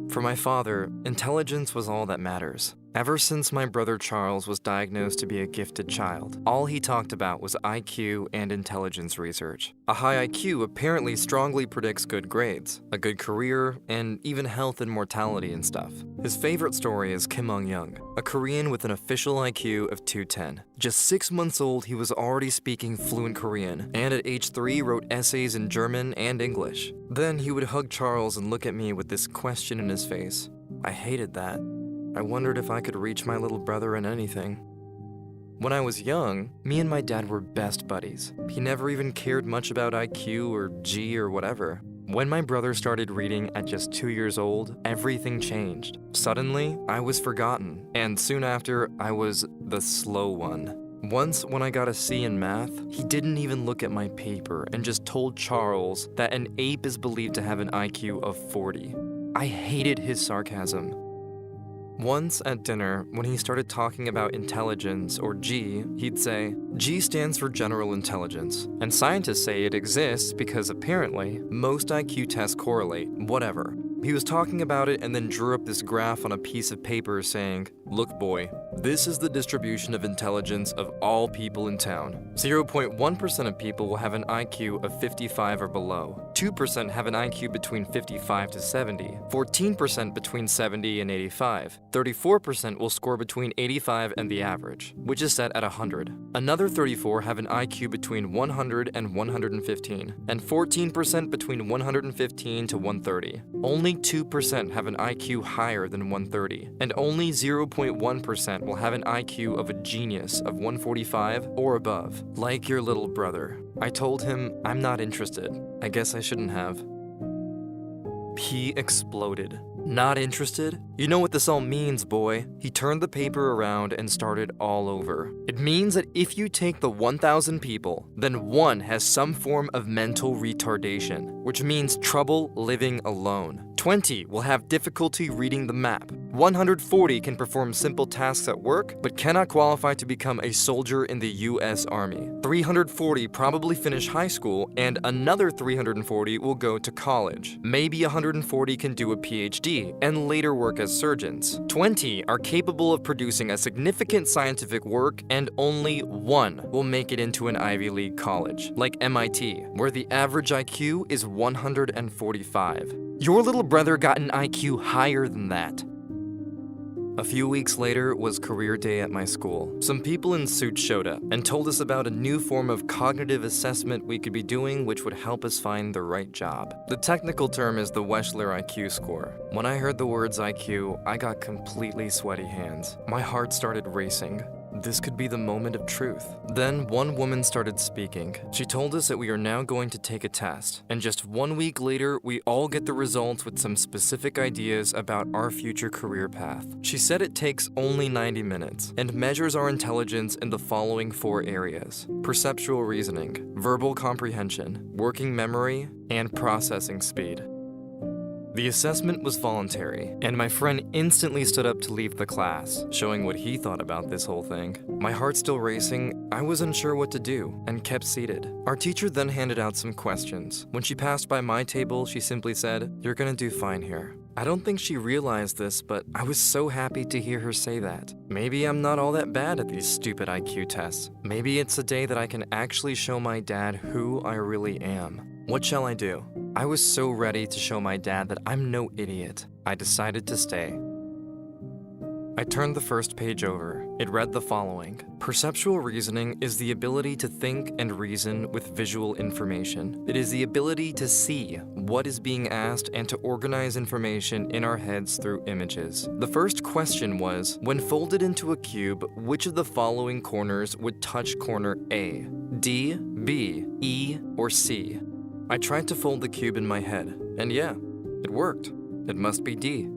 For my father, intelligence was all that matters. Ever since my brother Charles was diagnosed to be a gifted child, all he talked about was IQ and intelligence research. A high IQ apparently strongly predicts good grades, a good career, and even health and mortality and stuff. His favorite story is Kim Young, a Korean with an official IQ of 210. Just 6 months old, he was already speaking fluent Korean, and at age 3 wrote essays in German and English. Then he would hug Charles and look at me with this question in his face. I hated that. I wondered if I could reach my little brother in anything. When I was young, me and my dad were best buddies. He never even cared much about IQ or G or whatever. When my brother started reading at just 2 years old, everything changed. Suddenly, I was forgotten, and soon after, I was the slow one. Once, when I got a C in math, he didn't even look at my paper and just told Charles that an ape is believed to have an IQ of 40. I hated his sarcasm. Once at dinner, when he started talking about intelligence, or G, he'd say, G stands for general intelligence, and scientists say it exists because apparently, most IQ tests correlate, whatever. He was talking about it and then drew up this graph on a piece of paper saying, "Look boy, this is the distribution of intelligence of all people in town. 0.1% of people will have an IQ of 55 or below. 2% have an IQ between 55 to 70. 14% between 70 and 85. 34% will score between 85 and the average, which is set at 100. Another 34 have an IQ between 100 and 115, and 14% between 115 to 130. Only 2% have an IQ higher than 130, and only 0.1% will have an IQ of a genius of 145 or above, like your little brother." I told him, I'm not interested. I guess I shouldn't have. He exploded. Not interested? You know what this all means, boy. He turned the paper around and started all over. It means that if you take the 1,000 people, then one has some form of mental retardation, which means trouble living alone. 20 will have difficulty reading the map. 140 can perform simple tasks at work, but cannot qualify to become a soldier in the US Army. 340 probably finish high school, and another 340 will go to college. Maybe 140 can do a PhD, and later work as surgeons. 20 are capable of producing a significant scientific work, and only one will make it into an Ivy League college, like MIT, where the average IQ is 145. Your little brother got an IQ higher than that. A few weeks later was career day at my school. Some people in suits showed up and told us about a new form of cognitive assessment we could be doing which would help us find the right job. The technical term is the Wechsler IQ score. When I heard the words IQ, I got completely sweaty hands. My heart started racing. This could be the moment of truth. Then one woman started speaking. She told us that we are now going to take a test, and just 1 week later, we all get the results with some specific ideas about our future career path. She said it takes only 90 minutes and measures our intelligence in the following 4 areas: perceptual reasoning, verbal comprehension, working memory, and processing speed. The assessment was voluntary, and my friend instantly stood up to leave the class, showing what he thought about this whole thing. My heart still racing, I was unsure what to do, and kept seated. Our teacher then handed out some questions. When she passed by my table, she simply said, "You're gonna do fine here." I don't think she realized this, but I was so happy to hear her say that. Maybe I'm not all that bad at these stupid IQ tests. Maybe it's a day that I can actually show my dad who I really am. What shall I do? I was so ready to show my dad that I'm no idiot. I decided to stay. I turned the first page over. It read the following: perceptual reasoning is the ability to think and reason with visual information. It is the ability to see what is being asked and to organize information in our heads through images. The first question was, when folded into a cube, which of the following corners would touch corner A? D, B, E, or C? I tried to fold the cube in my head, and yeah, it worked. It must be D.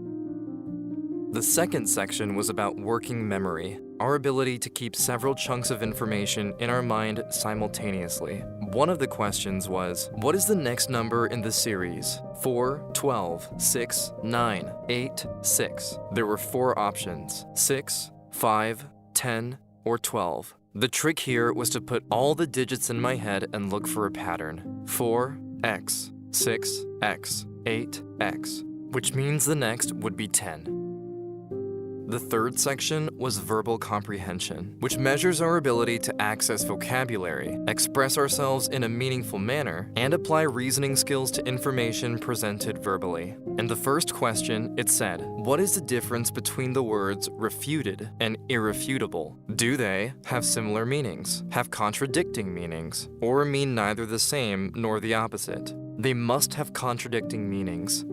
The second section was about working memory, our ability to keep several chunks of information in our mind simultaneously. One of the questions was, what is the next number in the series? 4, 12, 6, 9, 8, 6. There were 4 options: 6, 5, 10, or 12. The trick here was to put all the digits in my head and look for a pattern. 4, X, 6, X, 8, X. which means the next would be 10. The third section was verbal comprehension, which measures our ability to access vocabulary, express ourselves in a meaningful manner, and apply reasoning skills to information presented verbally. In the first question, it said, what is the difference between the words refuted and irrefutable? Do they have similar meanings, have contradicting meanings, or mean neither the same nor the opposite? They must have contradicting meanings.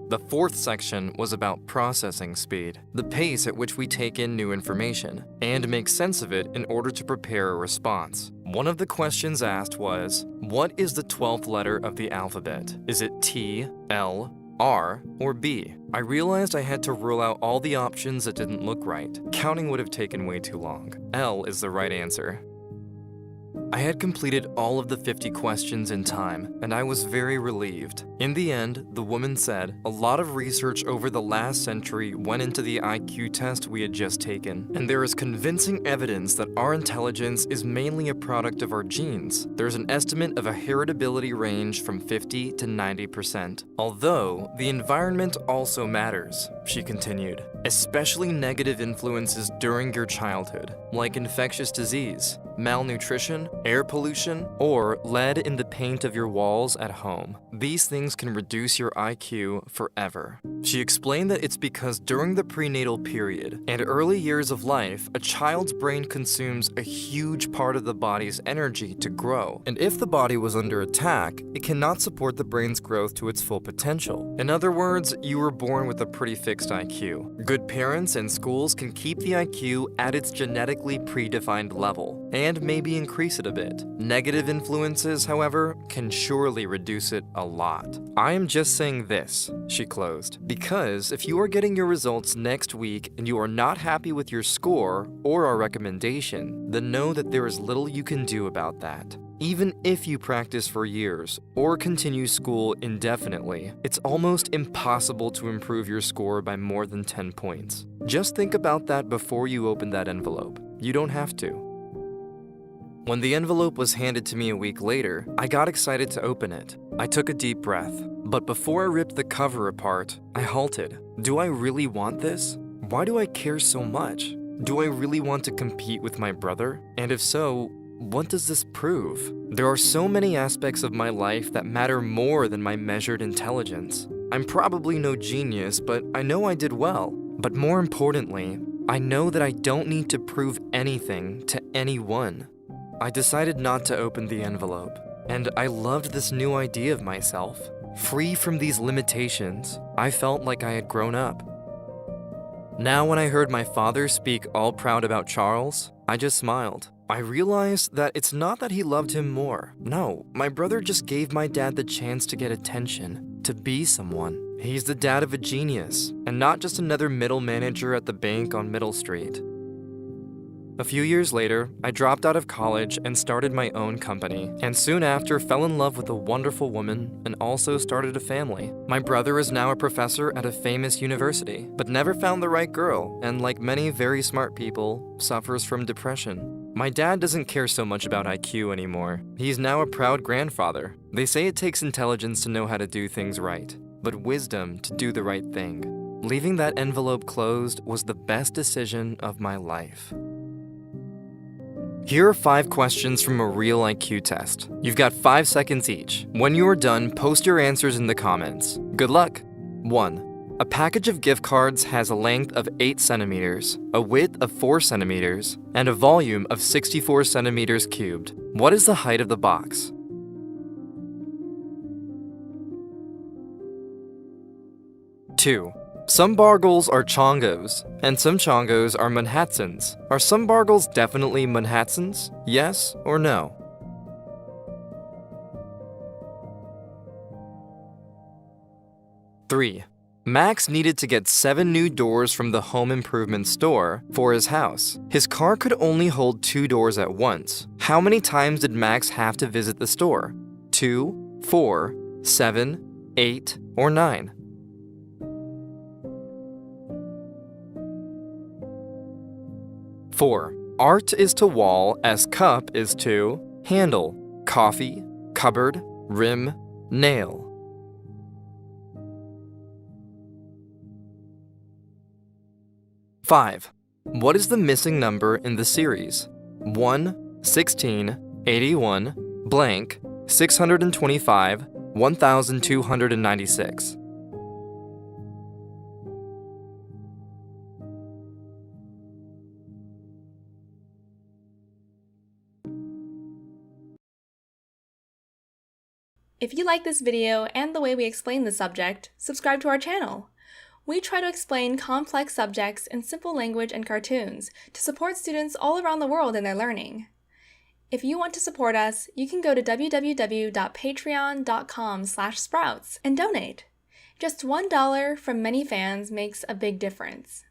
The fourth section was about processing speed, the pace at which we take in new information, and make sense of it in order to prepare a response. One of the questions asked was, what is the 12th letter of the alphabet? Is it T, L, R, or B? I realized I had to rule out all the options that didn't look right. Counting would have taken way too long. L is the right answer. I had completed all of the 50 questions in time, and I was very relieved. In the end, the woman said, a lot of research over the last century went into the IQ test we had just taken, and there is convincing evidence that our intelligence is mainly a product of our genes. There's an estimate of a heritability range from 50 to 90%. Although, the environment also matters, she continued, especially negative influences during your childhood, like infectious disease, malnutrition, air pollution, or lead in the paint of your walls at home. These things can reduce your IQ forever. She explained that it's because during the prenatal period and early years of life, a child's brain consumes a huge part of the body's energy to grow. And if the body was under attack, it cannot support the brain's growth to its full potential. In other words, you were born with a pretty fixed IQ. Good parents and schools can keep the IQ at its genetically predefined level, and maybe increase it a bit. Negative influences, however, can surely reduce it a lot. I am just saying this, she closed, because if you are getting your results next week and you are not happy with your score or our recommendation, then know that there is little you can do about that. Even if you practice for years or continue school indefinitely, it's almost impossible to improve your score by more than 10 points. Just think about that before you open that envelope. You don't have to. When the envelope was handed to me a week later, I got excited to open it. I took a deep breath, but before I ripped the cover apart, I halted. Do I really want this? Why do I care so much? Do I really want to compete with my brother? And if so, what does this prove? There are so many aspects of my life that matter more than my measured intelligence. I'm probably no genius, but I know I did well. But more importantly, I know that I don't need to prove anything to anyone. I decided not to open the envelope, and I loved this new idea of myself. Free from these limitations, I felt like I had grown up. Now when I heard my father speak all proud about Charles, I just smiled. I realized that it's not that he loved him more. No, my brother just gave my dad the chance to get attention, to be someone. He's the dad of a genius, and not just another middle manager at the bank on Middle Street. A few years later, I dropped out of college and started my own company, and soon after fell in love with a wonderful woman and also started a family. My brother is now a professor at a famous university, but never found the right girl, and like many very smart people, suffers from depression. My dad doesn't care so much about IQ anymore. He's now a proud grandfather. They say it takes intelligence to know how to do things right, but wisdom to do the right thing. Leaving that envelope closed was the best decision of my life. Here are 5 questions from a real IQ test. You've got 5 seconds each. When you are done, post your answers in the comments. Good luck! 1. A package of gift cards has a length of 8 centimeters, a width of 4 centimeters, and a volume of 64 centimeters cubed. What is the height of the box? 2. Some Bargles are Chongos, and some Chongos are Manhattans. Are some Bargles definitely Manhattans? Yes or no? 3. Max needed to get 7 new doors from the home improvement store for his house. His car could only hold 2 doors at once. How many times did Max have to visit the store? 2, 4, 7, 8, or 9? 4. Art is to wall as cup is to handle, coffee, cupboard, rim, nail. 5. What is the missing number in the series? 1, 16, 81, blank, 625, 1296. If you like this video and the way we explain the subject, subscribe to our channel. We try to explain complex subjects in simple language and cartoons to support students all around the world in their learning. If you want to support us, you can go to www.patreon.com/sprouts and donate. Just $1 from many fans makes a big difference.